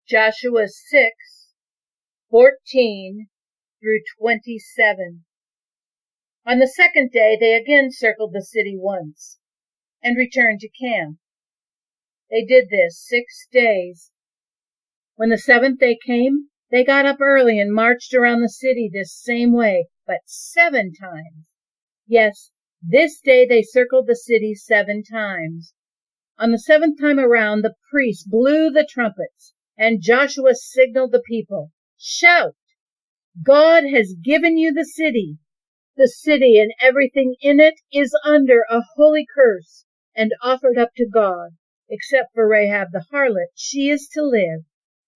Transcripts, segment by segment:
Joshua 6:14-27. On the second day they again circled the city once, and returned to camp. They did this 6 days. When the seventh day came, they got up early and marched around the city this same way, but 7 times. Yes, this day they circled the city 7 times. On the 7th time around, the priests blew the trumpets, and Joshua signaled the people, "Shout! God has given you the city. The city and everything in it is under a holy curse and offered up to God, except for Rahab the harlot. She is to live,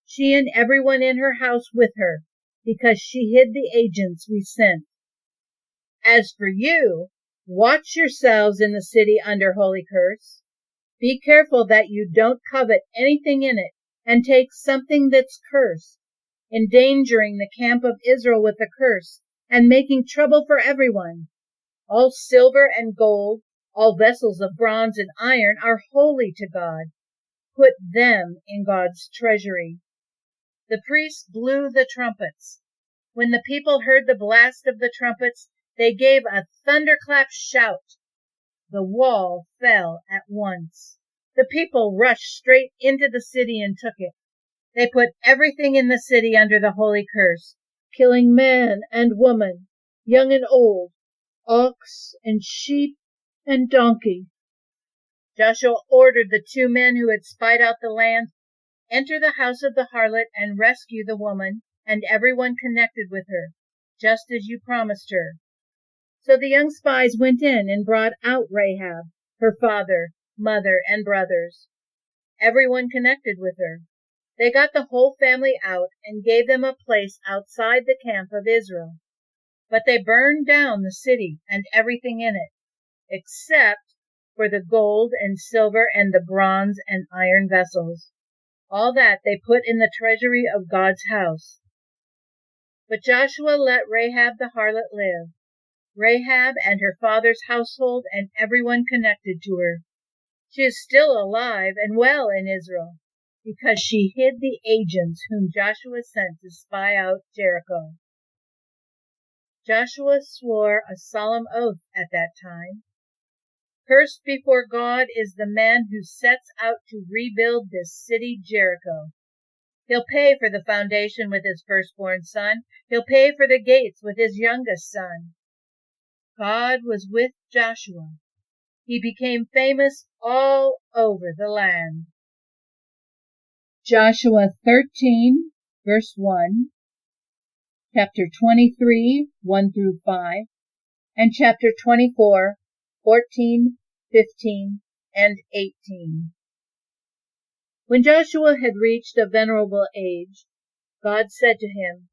she and everyone in her house with her, because she hid the agents we sent. As for you, watch yourselves in the city under holy curse. Be careful that you don't covet anything in it and take something that's cursed, endangering the camp of Israel with the curse and making trouble for everyone. All silver and gold, all vessels of bronze and iron are holy to God. Put them in God's treasury." The priests blew the trumpets. When the people heard the blast of the trumpets, they gave a thunderclap shout. The wall fell at once. The people rushed straight into the city and took it. They put everything in the city under the holy curse, killing man and woman, young and old, ox and sheep and donkey. Joshua ordered the 2 men who had spied out the land, "Enter the house of the harlot and rescue the woman and everyone connected with her, just as you promised her." So the young spies went in and brought out Rahab, her father, mother, and brothers, everyone connected with her. They got the whole family out and gave them a place outside the camp of Israel. But they burned down the city and everything in it, except for the gold and silver and the bronze and iron vessels. All that they put in the treasury of God's house. But Joshua let Rahab the harlot live, Rahab and her father's household and everyone connected to her. She is still alive and well in Israel, because she hid the agents whom Joshua sent to spy out Jericho. Joshua swore a solemn oath at that time. "Cursed before God is the man who sets out to rebuild this city Jericho. He'll pay for the foundation with his firstborn son. He'll pay for the gates with his youngest son." God was with Joshua. He became famous all over the land. Joshua 13, verse 1, chapter 23, 1-5, and chapter 24, 14, 15, and 18. When Joshua had reached a venerable age, God said to him,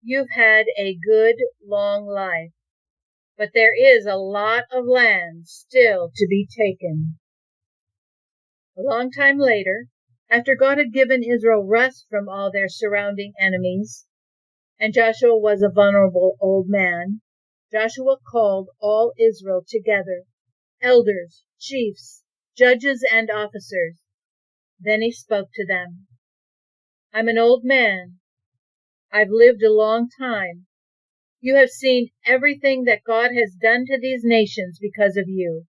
"You've had a good, long life, but there is a lot of land still to be taken." A long time later, after God had given Israel rest from all their surrounding enemies, and Joshua was a venerable old man, Joshua called all Israel together, elders, chiefs, judges, and officers. Then he spoke to them. "I'm an old man. I've lived a long time. You have seen everything that God has done to these nations because of you.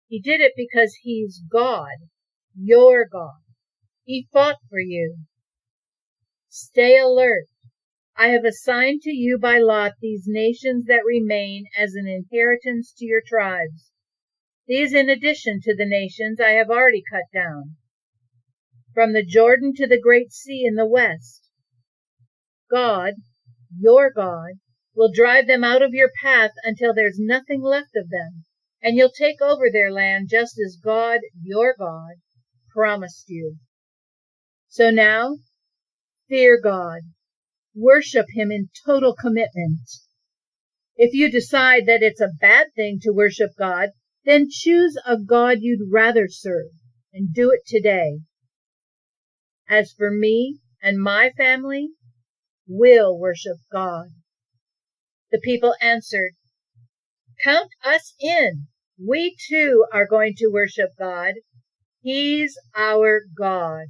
He did it because He's God, your God. He fought for you. Stay alert. I have assigned to you by lot these nations that remain as an inheritance to your tribes. These in addition to the nations I have already cut down. From the Jordan to the Great Sea in the west. God, your God, will drive them out of your path until there's nothing left of them, and you'll take over their land just as God, your God, promised you. So now, fear God. Worship Him in total commitment. If you decide that it's a bad thing to worship God, then choose a God you'd rather serve, and do it today. As for me and my family, we'll worship God." The people answered, "Count us in. We too are going to worship God. He's our God."